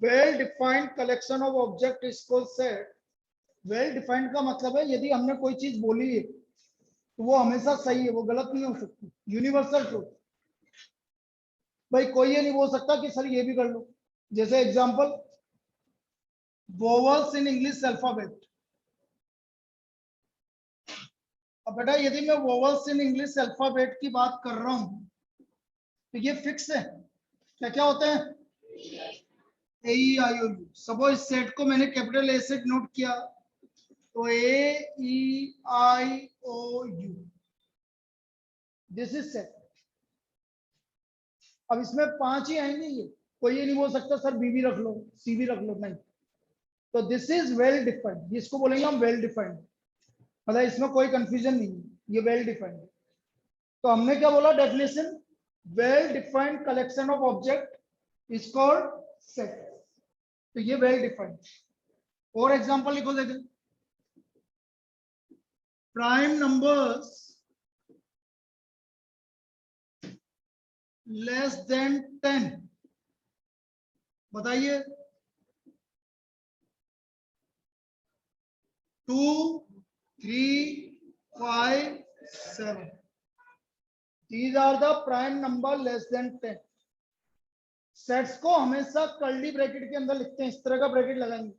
Well defined collection of object is called set. Well defined का मतलब है यदि हमने कोई चीज बोली है तो वो हमेशा सही है, वो गलत नहीं हो सकती, यूनिवर्सल ट्रूथ। भाई कोई ये नहीं बोल सकता कि सर ये भी कर लो। जैसे example, vowels in English alphabet. अब बेटा यदि मैं वोवल्स इन इंग्लिश अल्फाबेट की बात कर रहा हूं तो ये फिक्स है। क्या क्या होते हैं? ए ई आई ओ यू। सपोज इस सेट को मैंने कैपिटल ए से नोट किया तो ए ई आई ओ यू, दिस इज सेट। अब इसमें 5 ही आएंगे, ये कोई ये नहीं बोल सकता सर बी भी रख लो, सी भी रख लो, नहीं। तो दिस इज वेल डिफाइंड, इसको बोलेंगे हम वेल डिफाइंड, मतलब इसमें कोई कंफ्यूजन नहीं है, ये वेल डिफाइंड है। तो हमने क्या बोला definition? Well defined collection of object is called set. तो ये वेल डिफाइंड। और एग्जांपल लिखो देखें, प्राइम नंबर्स लेस देन 10, बताइए। 2, 3, 5, 7, these are the prime number less than 10। Sets को हमेशा कर्ली ब्रैकेट के अंदर लिखते हैं, इस तरह का ब्रैकेट लगाएंगे।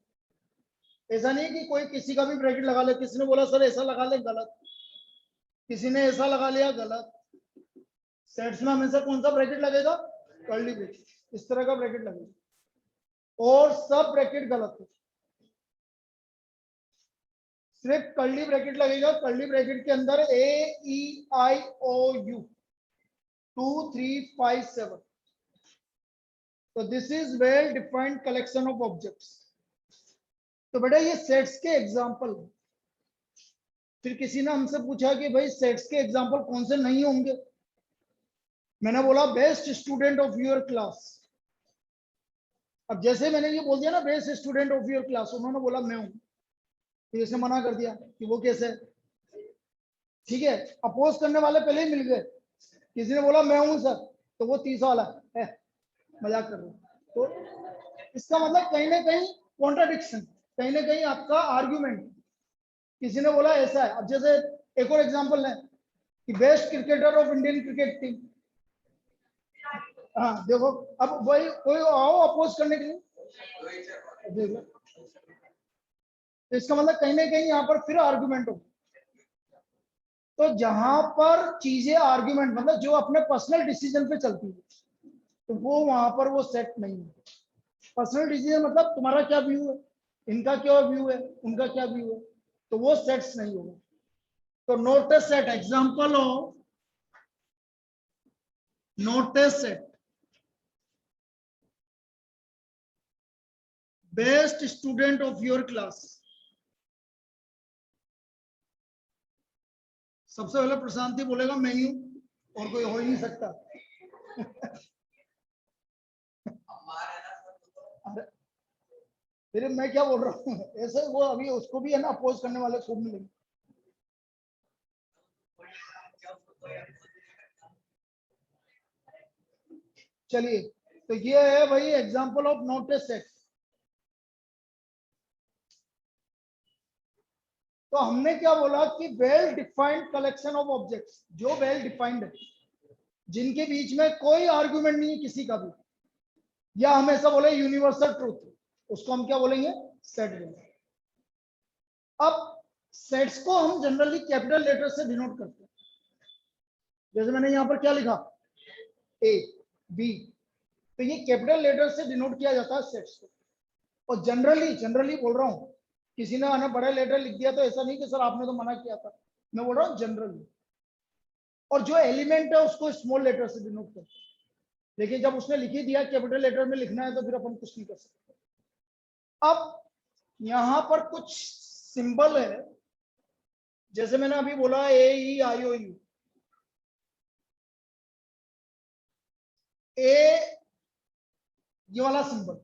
ऐसा नहीं कि कोई किसी का भी ब्रैकेट लगा ले, किसी ने बोला सर ऐसा लगा ले, गलत। किसी ने ऐसा लगा लिया, गलत। सेट्स में हमेशा कौन सा ब्रैकेट लगेगा? कर्ली ब्रैकेट, इस तरह का ब्रैकेट लगेगा। और सब ब्रैकेट गलत है, सिर्फ कर्ली ब्रैकेट लगेगा। कर्ली ब्रैकेट के अंदर ए ई आई ओ यू, 2, 3, 5, 7। तो this is well defined collection of objects. तो बेटा ये सेट्स के एग्जांपल। फिर किसी ने हमसे पूछा कि भाई सेट्स के एग्जांपल कौन से नहीं होंगे? मैंने बोला best student of your class. अब जैसे मैंने ये बोल दिया ना best student of your class, उन्होंने बोला मैं हूं, तो इसने मना कर दिया कि वो कैसे है? ठीक है, अपोज करने वाले पहले ही मिल गए। किसी ने बोला मैं हूं सर, तो वो 30 वाला है, मजाक कर रहे हो। तो इसका मतलब कहीं ना कहीं कॉन्ट्राडिक्शन, कहीं ना कहीं आपका आर्ग्यूमेंट। किसी ने बोला ऐसा है। अब जैसे एक और एग्जांपल है कि best cricketer of Indian cricket team. हाँ देखो, अब वही कोई आओ अपोज करने के लिए, देखो। तो इसका मतलब कहीं ना कहीं यहाँ पर फिर आर्ग्यूमेंट हो। तो जहां पर चीजें आर्ग्यूमेंट मतलब जो अपने पर्सनल डिसीजन पे चलती है, तो वो वहां पर वो सेट नहीं है। पर्सनल डिसीजन मतलब तुम्हारा क्या व्यू है, इनका क्या व्यू है, उनका क्या व्यू है, तो वो सेट्स नहीं होगा। तो note A set, example of note A set, best student of your class. सबसे पहले प्रशांति बोलेगा मैं ही हूं, और कोई हो ही नहीं सकता। फिर मैं क्या बोल रहा हूँ ऐसे, वो अभी उसको भी है ना अपोज करने वाले खूब मिलेंगे। चलिए, तो ये है भाई example of note A set. तो हमने क्या बोला कि well defined collection of objects, जो वेल डिफाइंड है, जिनके बीच में कोई आर्गुमेंट नहीं है किसी का भी, या हमेशा बोले यूनिवर्सल ट्रूथ, उसको हम क्या बोलेंगे? सेट बोलेंगे। अब सेट्स को हम जनरली कैपिटल लेटर से डिनोट करते हैं। जैसे मैंने यहां पर क्या लिखा, ए बी, तो ये कैपिटल लेटर से डिनोट किया जाता है सेट्स को। और जनरली जनरली बोल रहा हूं, किसी ने आना बड़ा लेटर लिख दिया तो ऐसा नहीं कि सर आपने तो मना किया था, मैं बोल रहा हूँ जनरली। और जो एलिमेंट है उसको स्मॉल लेटर से डिनोट करते हैं। लेकिन जब उसने लिख ही दिया कैपिटल लेटर में लिखना है तो फिर अपन कुछ नहीं कर सकते। अब यहां पर कुछ सिंबल है, जैसे मैंने अभी बोला ए ई आई ओ यू। ए, ये वाला सिंबल,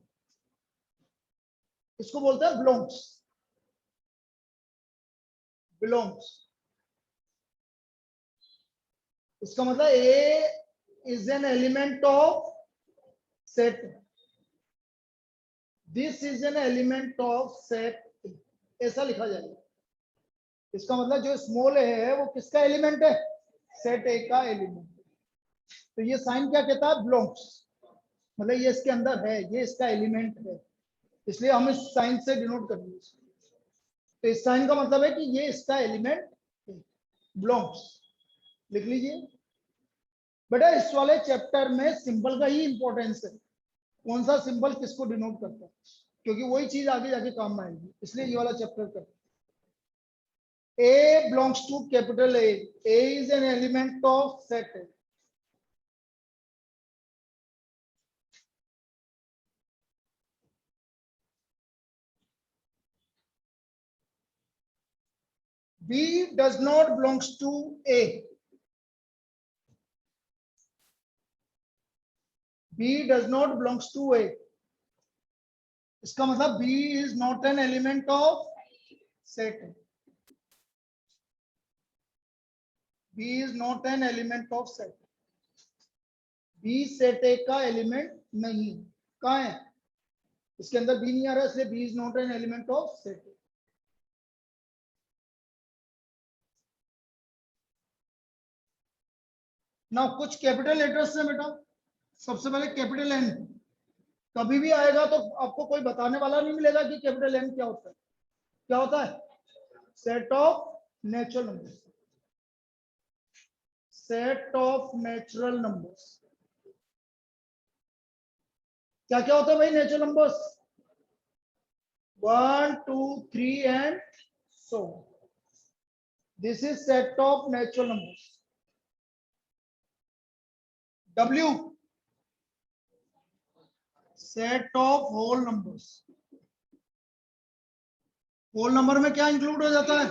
इसको बोलते हैं बिलोंग्स। बिलोंग्स, इसका मतलब A is an element of set. This is an element of set, ऐसा लिखा जाएगा। इसका मतलब जो स्मॉल ए है वो किसका एलिमेंट है, सेट ए का एलिमेंट। तो ये साइन क्या कहता है, बिलोंग्स, मतलब ये इसके अंदर है, ये इसका एलिमेंट है, इसलिए हम इस साइन से डिनोट करेंगे। तो इस साइन का मतलब है कि ये इसका एलिमेंट बिलोंग्स, लिख लीजिए। बेटा इस वाले चैप्टर में सिंबल का ही इंपॉर्टेंस है, कौन सा सिंबल किसको डिनोट करता है, क्योंकि वही चीज आगे जाके काम में आएगी, इसलिए ये वाला चैप्टर कर। A belongs to capital A. A is an element of set A. B does not belongs to A. B does not belongs to A. इसका मतलब B is not an element of set A. B is not an element of set. B set A का element नहीं, कहाँ है, इसके अंदर B नहीं आ रहा, इसलिए B is not an element of set A. ना कुछ कैपिटल लेटर्स से बेटा, सबसे पहले कैपिटल एन, कभी भी आएगा तो आपको कोई बताने वाला नहीं मिलेगा कि कैपिटल एन क्या होता है। क्या होता है, set of natural numbers, set of natural numbers. क्या क्या होता है भाई natural numbers, 1 2 3 and so, this is set of natural numbers. W, set of whole numbers. Whole number में क्या इंक्लूड हो जाता है,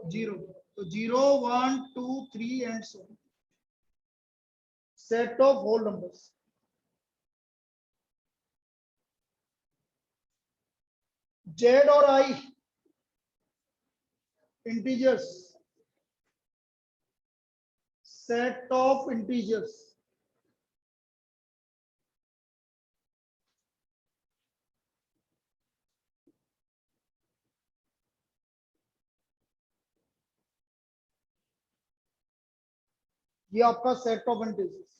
जीरो, तो 0 1 2 3 and so, set of whole numbers. Z और I integers, set of integers. ये आपका set of integers.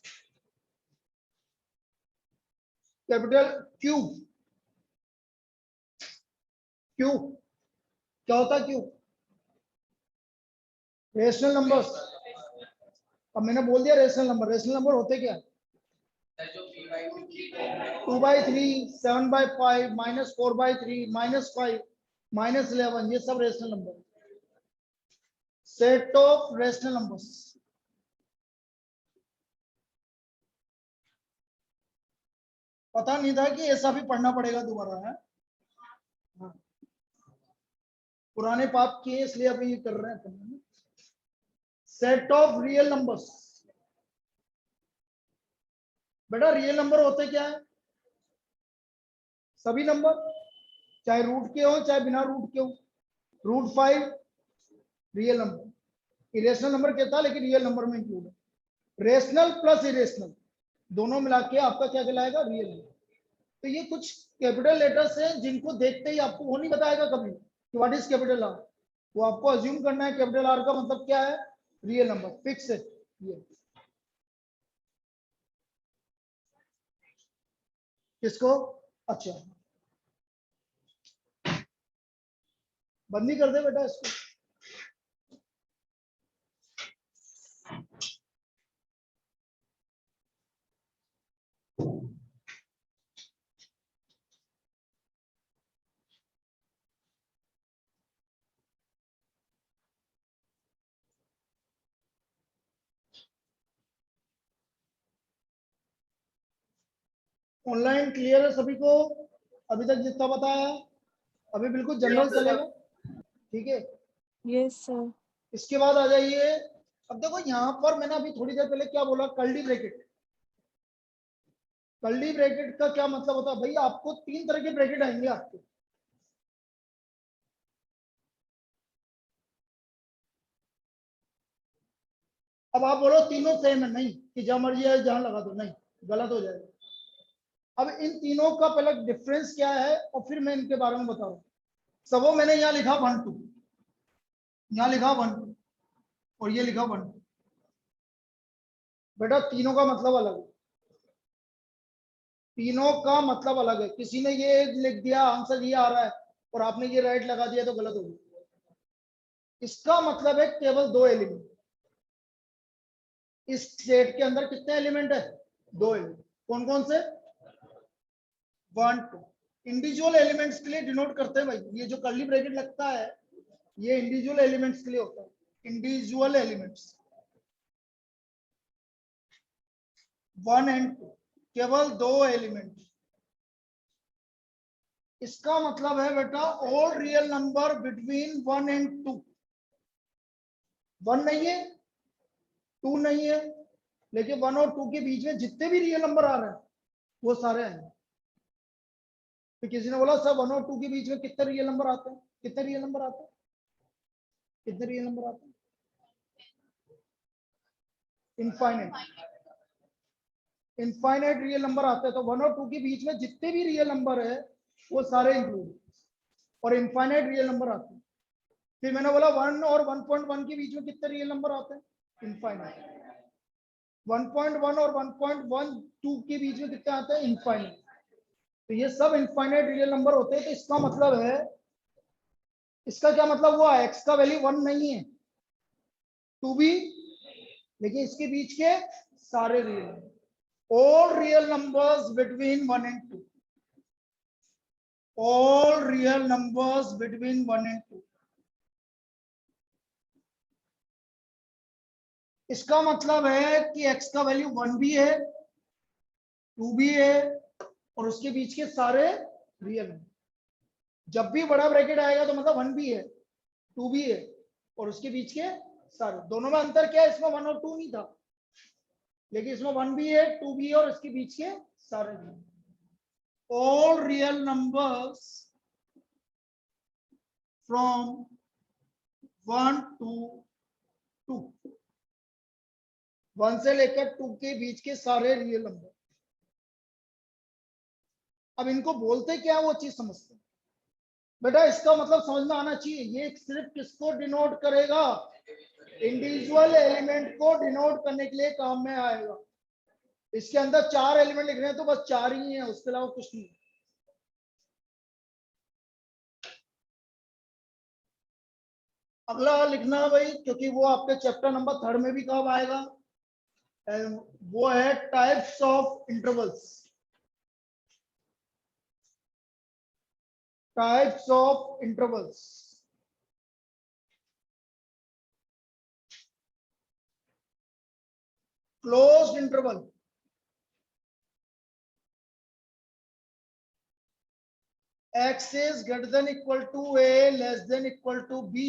Capital Q, Q क्या होता है, Q रेशनल नंबर्स। अब मैंने बोल दिया रेशनल नंबर, रेशनल नंबर होते क्या, 2/3, 7/5, -4/3, -5, -11, ये सब rational number. Set of rational numbers. पता नहीं था कि ऐसा भी पढ़ना पड़ेगा दोबारा है, हाँ। पुराने पाप किए इसलिए अभी ये कर रहे हैं। सेट ऑफ रियल नंबर्स, बेटा रियल नंबर होते क्या है, सभी नंबर, चाहे रूट के हो चाहे बिना रूट के हो। √5 रियल नंबर, इरेशनल नंबर कहता है लेकिन रियल नंबर में इंक्लूड है। रेशनल प्लस इरेशनल दोनों मिला के आपका क्या कहलाएगा, रियल नंबर। तो ये कुछ कैपिटल लेटर्स हैं जिनको देखते ही आपको वो नहीं बताएगा कभी कि व्हाट इज कैपिटल आर, वो आपको अज्यूम करना है कैपिटल आर का मतलब क्या है, रियल नंबर, फिक्स है ये। किसको, अच्छा बंद ही कर दे बेटा इसको। ऑनलाइन क्लियर है सभी को, अभी तक जितना बताया, अभी बिल्कुल जनरल चलेगा, ठीक है। Yes sir. इसके बाद आ जाइए, अब देखो यहाँ पर मैंने अभी थोड़ी देर पहले क्या बोला, कर्ली ब्रैकेट। कर्ली ब्रैकेट का क्या मतलब होता है भाई, आपको 3 तरह के ब्रैकेट आएंगे आपके। अब आप बोलो तीनों सेम है, नहीं कि जहां मर्जी है जहां लगा दो, नहीं, गलत हो जाएगा। अब इन तीनों का पहले डिफरेंस क्या है और फिर मैं इनके बारे में बता रहा हूं। सबो मैंने यहां लिखा 1 2, यहां लिखा 1 2 और ये लिखा 1 2। बेटा तीनों का मतलब अलग है, तीनों का मतलब अलग है। किसी ने ये लिख दिया आंसर ये आ रहा है और आपने ये राइट लगा दिया तो गलत हो गया। इसका मतलब है केवल 2 एलिमेंट। इस सेट के अंदर कितने एलिमेंट है? 2 एलिमेंट। कौन कौन से? 1 2। इंडिविजुअल एलिमेंट्स के लिए डिनोट करते हैं भाई, ये जो कर्ली ब्रैकेट लगता है ये इंडिविजुअल एलिमेंट्स के लिए होता है। इंडिविजुअल एलिमेंट्स 1 एंड 2, केवल 2 एलिमेंट। इसका मतलब है बेटा all real number between 1 and 2। 1 नहीं है, 2 नहीं है, लेकिन 1 और 2 के बीच में जितने भी रियल नंबर आ रहे हैं वो सारे हैं। तो किसी ने बोला सर 1 और 2 के बीच में कितने रियल नंबर आते हैं? कितने रियल नंबर आते हैं? कितने रियल नंबर आते हैं? इनफाइनाइट। इनफाइनाइट रियल नंबर आते हैं। तो 1 और 2 के बीच में जितने भी रियल नंबर है वो सारे इंक्लूड और इनफाइनाइट रियल नंबर आते हैं। फिर मैंने बोला 1 और 1.1 के बीच में कितने रियल नंबर आते हैं? इनफाइनाइट। 1.1 और 1.12 के बीच में कितने आते हैं? इनफाइनाइट। तो ये सब इनफाइनाइट रियल नंबर होते हैं। तो इसका मतलब है, इसका क्या मतलब हुआ? एक्स का वैल्यू 1 नहीं है, 2 भी, लेकिन इसके बीच के सारे real number, all real numbers between 1 and 2, all real numbers between 1 and 2। इसका मतलब है कि x का वैल्यू 1 भी है, 2 भी है और उसके बीच के सारे रियल हैं। जब भी बड़ा ब्रैकेट आएगा तो मतलब 1 भी है, 2 भी है और उसके बीच के सारे। दोनों में अंतर क्या है? इसमें 1 और 2 नहीं था, लेकिन इसमें 1 भी है, 2 भी है और इसके बीच के सारे real. All real numbers from 1 to 2, 1 से लेकर 2 के बीच के सारे रियल नंबर। अब इनको बोलते क्या वो चीज समझते हैं बेटा। इसका मतलब समझ में आना चाहिए। ये सिर्फ किसको डिनोट करेगा? इंडिविजुअल एलिमेंट को डिनोट करने के लिए काम में आएगा। इसके अंदर 4 एलिमेंट लिख रहे हैं तो बस 4 ही है, उसके अलावा कुछ नहीं। अगला लिखना भाई, क्योंकि वो आपके चैप्टर नंबर 3 में भी कब आएगा, वो है types of intervals. Types of intervals. Closed interval, x is greater than equal to a less than equal to b,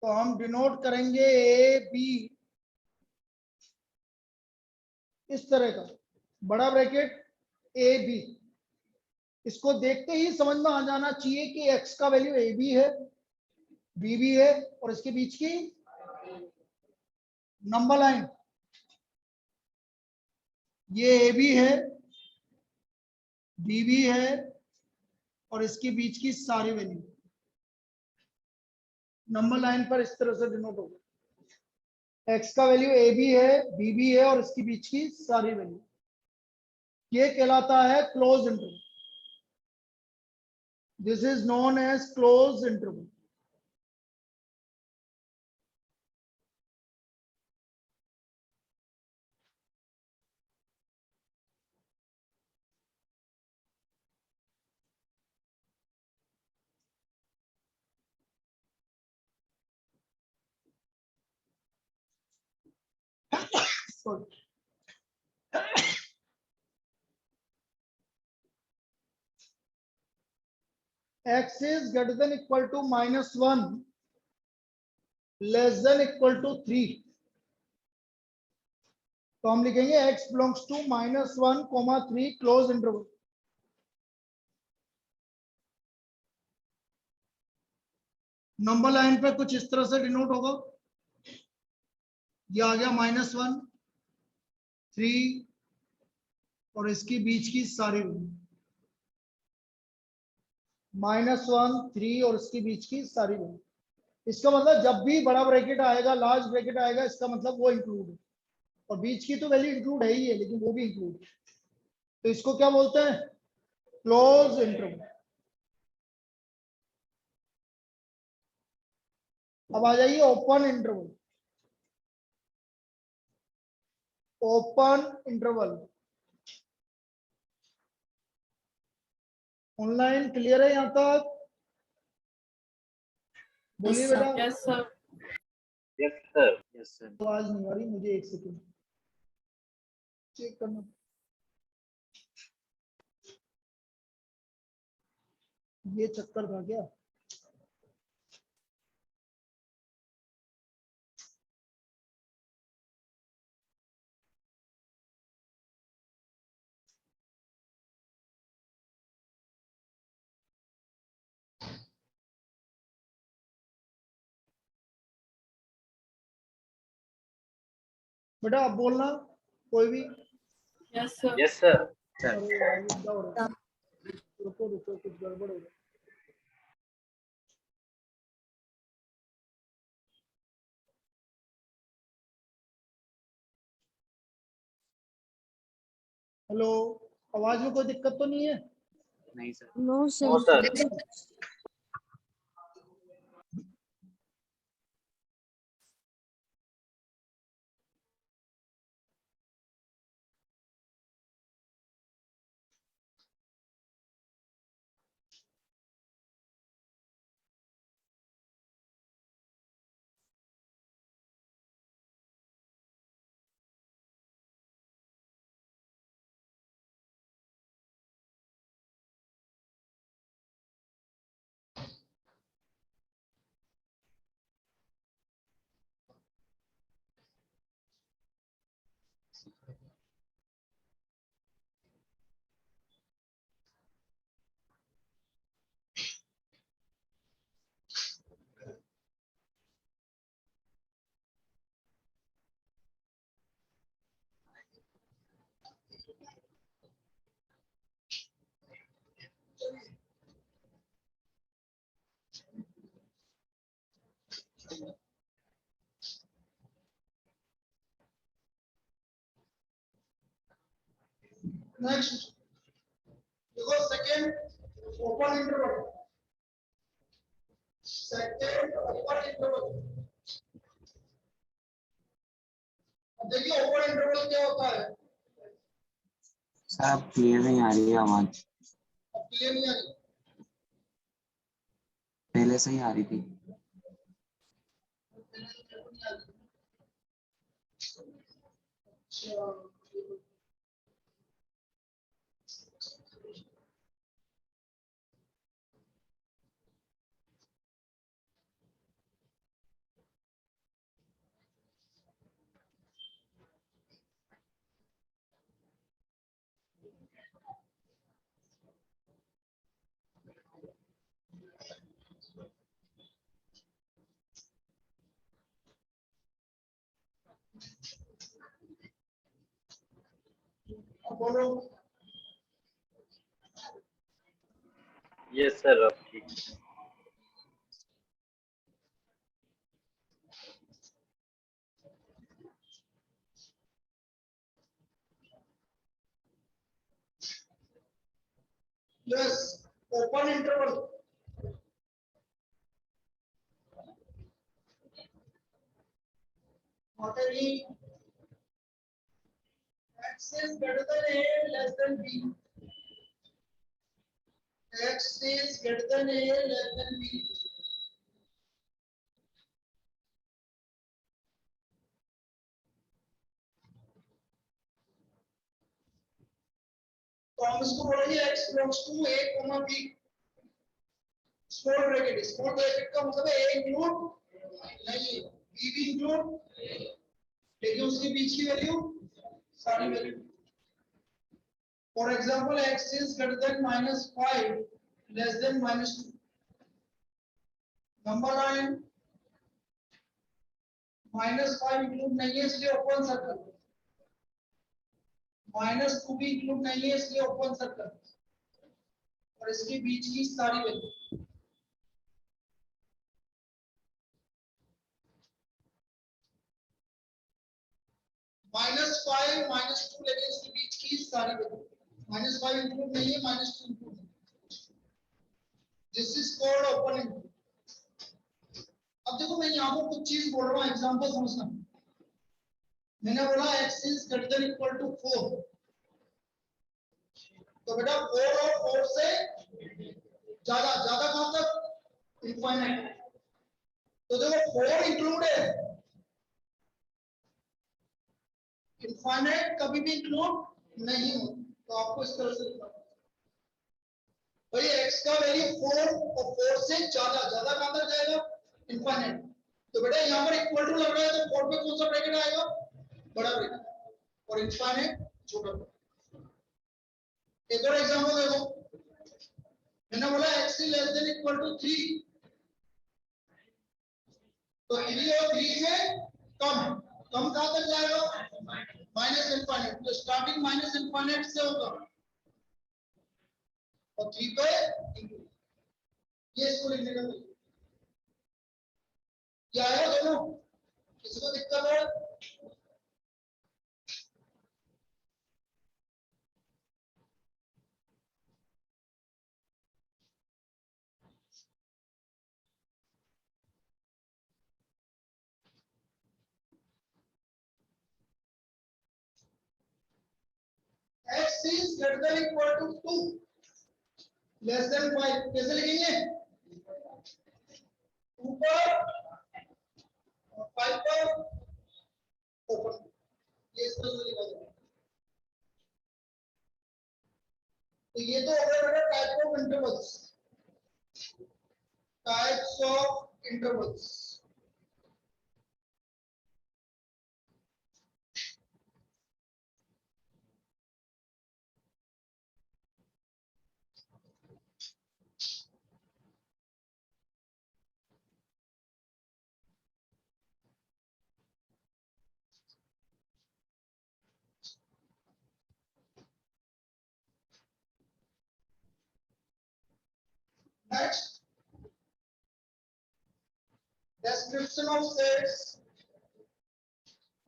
तो हम डिनोट करेंगे ए बी इस तरह का, बड़ा ब्रैकेट ए बी। इसको देखते ही समझ में आ जाना चाहिए कि x का वैल्यू ए बी है, बी भी है और इसके बीच की नंबर लाइन ये ए बी है, बी भी है और इसके बीच की सारी वैल्यू नंबर लाइन पर इस तरह से डिनोट होगा। x का वैल्यू ए बी है, बी भी है और इसके बीच की सारी वैल्यू, ये कहलाता है close interval. This is known as close interval. x is greater than equal to -1 less than equal to 3, तो हम लिखेंगे x belongs to -1, 3 close interval. Number line पे कुछ इस तरह से डिनोट होगा, ये आ गया -1, 3, और इसकी बीच की सारी वैल्यू, -1 3 और इसकी बीच की सारी वैल्यू। इसका मतलब जब भी बड़ा ब्रैकेट आएगा, लार्ज ब्रैकेट आएगा, इसका मतलब वो इंक्लूड है, और बीच की तो वैल्यू इंक्लूड है ही है, लेकिन वो भी इंक्लूड है। तो इसको क्या बोलते हैं? Close interval. अब आ जाइए open interval. Open interval online clear है यहां तक? बोलिए बेटा। Yes sir. Yes sir. Yes sir. आवाज नहीं आ रही मुझे, एक सेकंड चेक करना। ये चक्कर था क्या? बेटा आप बोलना कोई भी। Yes sir. Yes sir. अरे यार ये क्या हो रहा है? रुको रुको, कुछ गड़बड़ हो रहा है। हेलो, आवाज में कोई दिक्कत तो नहीं है? नहीं sir. No no sir. Sir. Next देखो, second open interval. Second open interval. अब देखिए ओपन इंटरवल क्या होता है। सर क्लियर नहीं आ रही है आवाज। अब क्लियर नहीं आ रही? पहले से ही आ रही थी। अच्छा, अब बोलो। यस सर अब ठीक। Yes, open interval. What I mean, x is greater than a, less than b. X is greater than a, less than b. तो हम इसको बोलेंगे x belongs to a, b। Small bracket का मतलब है a include नहीं, b भी include, लेकिन उसके बीच की वैल्यू सारी value. For example x is greater than -5 less than -2। Number line -5 include नहीं है, इसलिए ओपन सर्कल। -2 भी इंक्लूड नहीं है इसलिए ओपन सर्कल, और इसके बीच की सारी वैल्यू -5 -2 लेके इसके बीच की सारी वैल्यू, -5 इंक्लूड नहीं है, -2 इंक्लूड नहीं, this is called open include. अब देखो मैं यहाँ पर कुछ चीज बोल रहा हूँ, एग्जांपल समझना। मैंने बोला x is greater than equal to 4, तो बेटा 4 और 4 से ज्यादा, ज्यादा कहां तक, इनफाइनाइट। तो देखो 4 इंक्लूड है, इनफाइनाइट कभी भी इंक्लूड नहीं हो, तो आपको इस तरह से लिखना भाई x का वैल्यू 4 और 4 से ज्यादा, ज्यादा कहां तक जाएगा, इनफाइनाइट। तो बेटा यहाँ पर इक्वल टू लग रहा है, तो 4 पे कौन सा ब्रैकेट आएगा, बड़ा ब्रैकेट, और इनफाइनाइट छोटा ब्रैकेट। एक और एग्जांपल देखो, मैंने बोला x is less than equal to 3, तो 3 और 3 से कम, कम कहां तक जाएगा, माइनस इनफाइनाइट। तो स्टार्टिंग माइनस इनफाइनाइट से होगा और 3 पे इंक्लूड, ये इसको लिखने का तरीका। क्या है दोनों, किसी को दिक्कत है, x is greater than equal to 2 less than 5, कैसे लिखेंगे, 2 पर और 5 पर ओपन, ये इस तरह से लिखा जाएगा। तो ये तो हो गया बेटा type of intervals, types of intervals. Next, description of sets.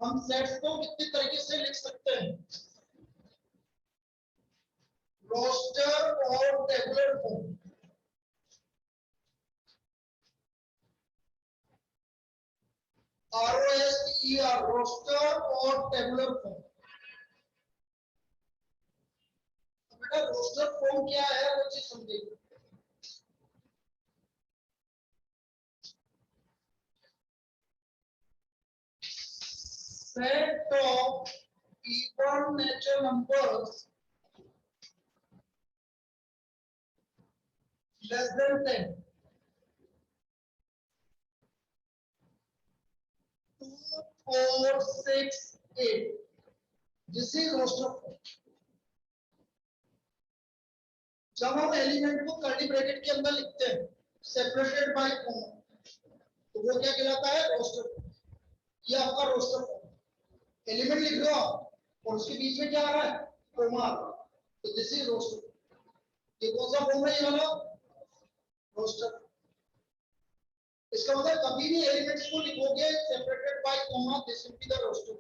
हम सेट्स को कितने तरीके से लिख सकते हैं, रोस्टर और टेबुलर फॉर्म। ROSTER, रोस्टर और टेबुलर फॉर्म। बेटा रोस्टर फॉर्म क्या है वो चीज समझिए। Set of even natural numbers less than 10, 2, 4, 6, 8, this is roster form। जब हम एलिमेंट को कर्ली ब्रैकेट के अंदर लिखते हैं सेपरेटेड बाय कॉमा, तो वो क्या कहलाता है, रोस्टर फॉर्म। ये आपका रोस्टर फॉर्म, एलिमेंट लिख रहे हो आप और उसके बीच में क्या आ रहा है, कॉमा आ रहा है, तो दिस इज रोस्टर। ये कौन सा फॉर्म है, ये वाला रोस्टर। इसका मतलब कभी भी एलिमेंट्स को लिखोगे separated by comma, this will be the roster.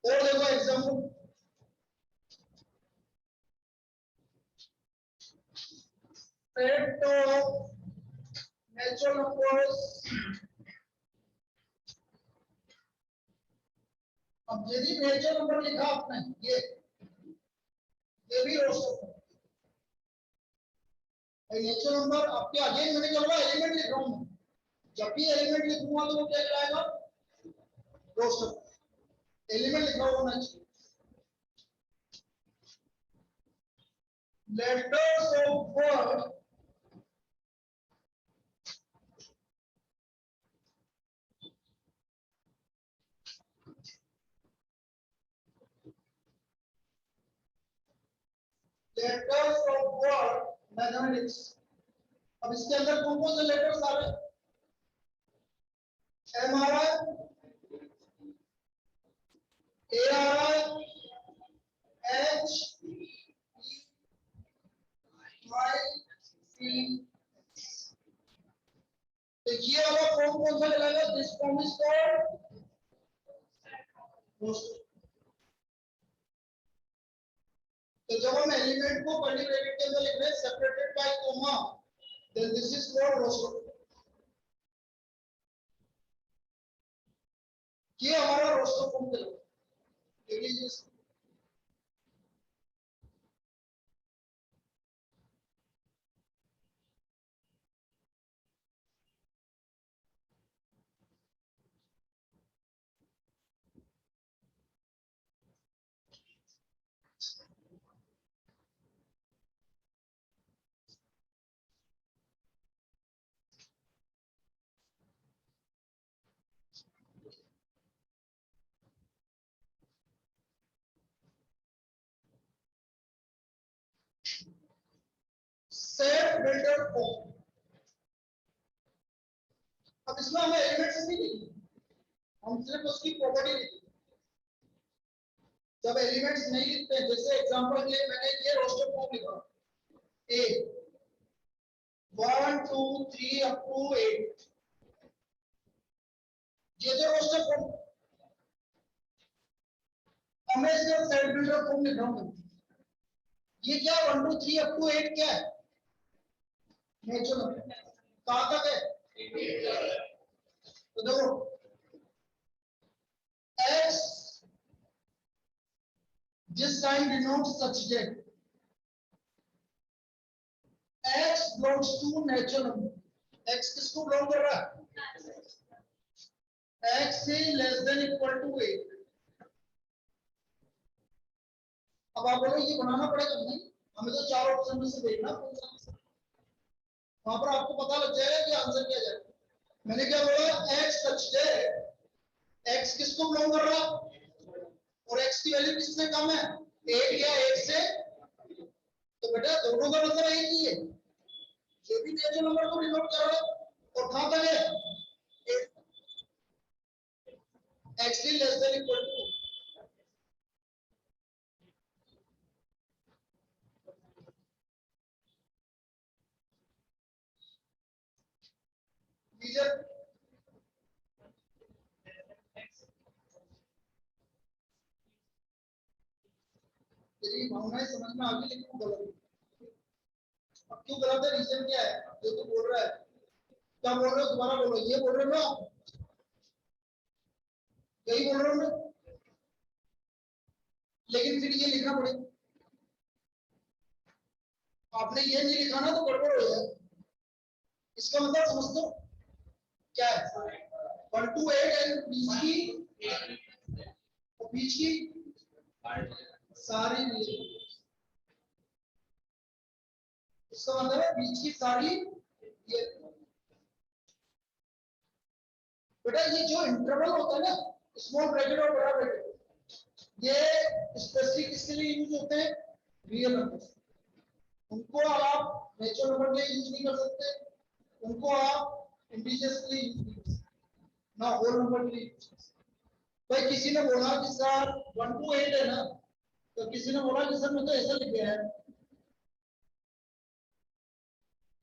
और देखो example, set of natural numbers। अब यदि नेचुरल नंबर लिखा आपने, ये भी रोस्टर है। नेचुरल नंबर आपके अगेन मैंने क्या बोला, एलिमेंट लिख रहा हूं, जब भी एलिमेंट लिखूंगा तो वो क्या कहलाएगा, रोस्टर। एलिमेंट लिखा हुआ होना चाहिए। Letters of word letters of word mathematics. अब इसके अंदर कौन कौन से लेटर्स आ रहे हैं, एम आ रहा है, ए आ रहा है, तो जब हम एलिमेंट को कर्ली ब्रैकेट के अंदर लिख रहे हैं separated by comma, then this is called roster. ये हमारा रोस्टर फॉर्म कहलाता है। Set builder form. अब इसमें हमें एलिमेंट्स नहीं लिखी, हम सिर्फ उसकी प्रॉपर्टी लिखी। जब एलिमेंट्स नहीं लिखते हैं, जैसे एग्जांपल के लिए मैंने ये रोस्टर फॉर्म लिखा ए 1 2 3 अप टू 8, ये जो रोस्टर फॉर्म, हमें सिर्फ सेट बिल्डर फॉर्म लिख रहा हूं। ये क्या 1 2 3 अप टू 8 क्या है? नेचुरल। कहां तक है? तो देखो x this sign denotes such that x belongs to natural number। x किसको बिलोंग कर रहा है? x is less than equal to 8। अब आप बोलो ये बनाना पड़ेगा? नहीं, हमें तो चार ऑप्शन में से देखना, वहां पर आपको पता लग जाएगा कि आंसर क्या जाएगा। मैंने क्या बोला? x सच है, x किसको बिलोंग कर रहा है और x की वैल्यू किससे कम है? 8 या 8 से। तो बेटा दोनों का मतलब एक ही है, ये भी नेचुरल नंबर को डिनोट कर रहा है। और कहां तक है? x is less than equal to। यदि भावनाएं समझ में आ गई, लेकिन गलत। अब क्यों गलत है? रीजन क्या है जो तू बोल रहा है? क्या बोल रहे हो? दोबारा बोलो। ये बोल रहे हो ना? यही बोल रहे हो ना? लेकिन फिर ये लिखना पड़ेगा। आपने ये नहीं लिखा ना तो गड़बड़ हो जाए। इसका मतलब समझ दो क्या है? 1 to 8 एंड बीच की, और बीच की सारी, इसका मतलब है बीच की सारी। ये बेटा ये जो इंटरवल होता है ना, स्मॉल ब्रैकेट और बड़ा ब्रैकेट, ये स्पेसिफिक किसके लिए यूज होते हैं? Real number. उनको आप नेचुरल नंबर के लिए यूज नहीं कर सकते, उनको आप इंटीजर्स के लिए यूज नहीं कर सकते, ना होल नंबर के लिए यूज कर सकते। भाई किसी ने बोला कि सर 1 to 8 है ना, तो किसी ने बोला कि सर मैं तो ऐसा लिख गया है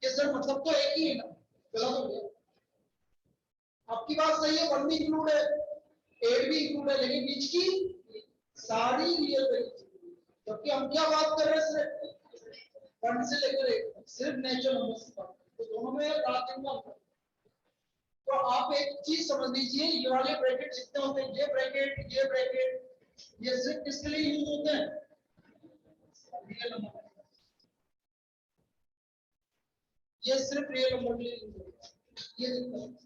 कि सर मतलब तो एक ही है ना, गलत हो गया। आपकी बात सही है, 1 भी इंक्लूड है, 8 भी इंक्लूड है, लेकिन बीच की सारी रियल वैल्यू। जबकि हम क्या बात कर रहे हैं? सिर्फ 1 से लेकर 8, सिर्फ नेचुरल नंबर से बात। तो दोनों में रास्ते में अंतर। तो आप एक चीज समझ लीजिए, ये वाले ब्रैकेट जितने होते हैं, ये ब्रैकेट, ये सिर्फ किसके लिए यूज होते हैं? Real number. ये सिर्फ रियल नंबर के लिए यूज होते हैं। ये दिक्कत है।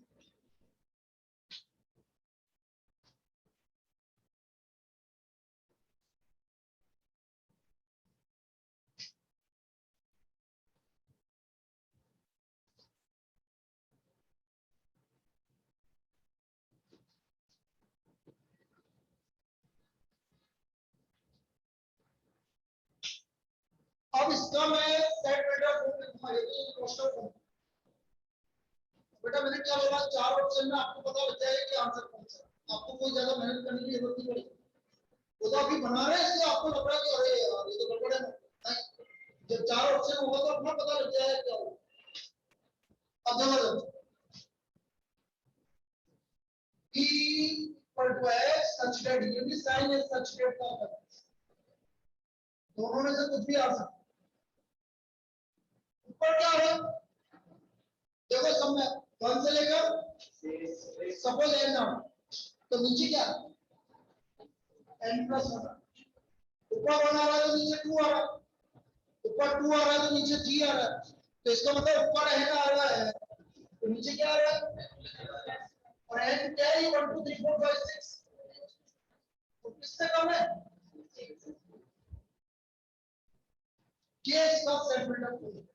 अब इसका मैं सेट बेटा फॉर्म लिखूंगा, ये तो क्वेश्चन फॉर्म। बेटा मैंने क्या बोला? चार ऑप्शन में आपको पता लग जाएगा कि आंसर कौन सा है। आपको कोई ज्यादा मेहनत करने की जरूरत नहीं पड़ेगी। वो तो अभी बना रहे हैं, इसलिए आपको लग रहा है कि अरे यार ये तो गड़बड़ है। नहीं, जब चार ऑप्शन होगा तो अपना पता लग जाएगा क्या होगा। अब जबरदस्त p equal to x such that, ये भी साइन है सच डेट का होता है। दोनों में से कुछ भी आ सकता है। ऊपर क्या है, देखो सब में 1 से लेकर सपोज n नाउ, तो नीचे क्या n प्लस 1, ऊपर 1 आ रहा है तो नीचे 2 आ रहा है, ऊपर 2 आ रहा है तो नीचे 3 आ रहा है, तो इसका मतलब ऊपर n आ रहा है तो नीचे क्या आ रहा है, और n क्या है, 1 2 3 4 5 6, तो किससे कम है, केस का set buildup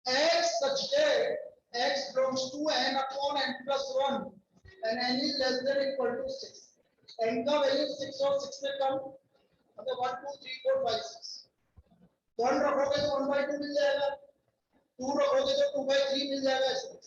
x such that x belongs to n upon n plus 1 and n is less than or equal to 6, n का वैल्यू 6 और 6 में कम, मतलब 1 2 3 4 5 6, 1 रखोगे तो 1 by 2 मिल जाएगा, 2 रखोगे तो 2 by 3 मिल जाएगा, ऐसे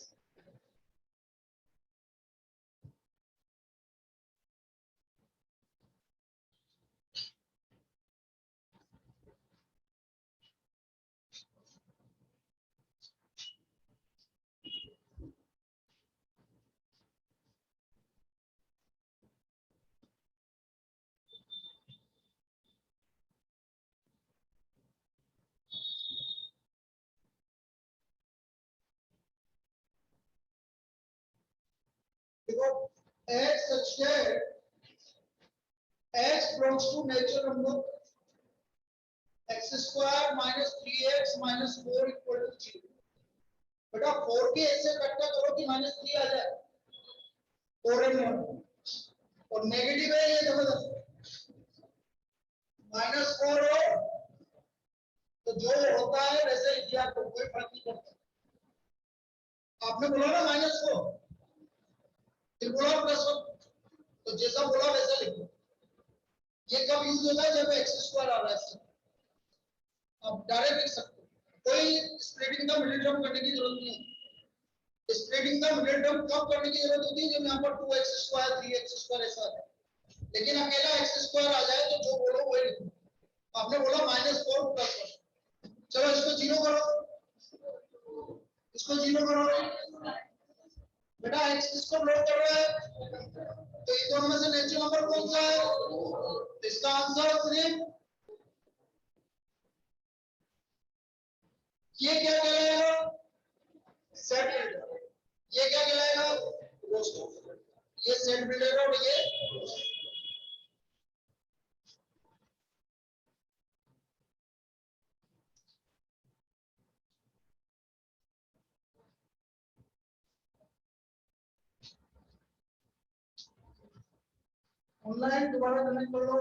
देखो x such that x belongs to natural number x square minus 3x minus 4 equal to 0, बेटा 4 के ऐसे इकट्ठा करो कि -3 आ जाए, 4 and 1, और नेगेटिव है ये जबरदस्त, -4 हो तो जो होता है वैसे ही दिया, तो कोई फर्क नहीं पड़ता, आपने बोला ना -4, फिर बोला +1, तो जैसा बोला वैसा लिखो, ये कब यूज होता है जब x स्क्वायर आ रहा है, आप डायरेक्ट लिख सकते हो, कोई स्प्लिटिंग का मिडिल टर्म करने की जरूरत नहीं है, स्प्लिटिंग का मिडिल टर्म कब करने की जरूरत होती है जब यहाँ पर 2x स्क्वायर 3x स्क्वायर ऐसा है, लेकिन अकेला x स्क्वायर आ जाए तो जो बोलो वही लिखो, आपने बोला -4 + 1, चलो इसको 0 करो, इसको 0 करो, बेटा x किसको ब्लॉक कर रहा है, तो इन दोनों में से नेचुरल नंबर कौन सा है, इसका आंसर सिर्फ ये क्या कहलाएगा, सेट बिल्डर, ये क्या कहलाएगा, रोस्टर, ये सेट बिल्डर और ये ऑनलाइन दोबारा कनेक्ट कर लो।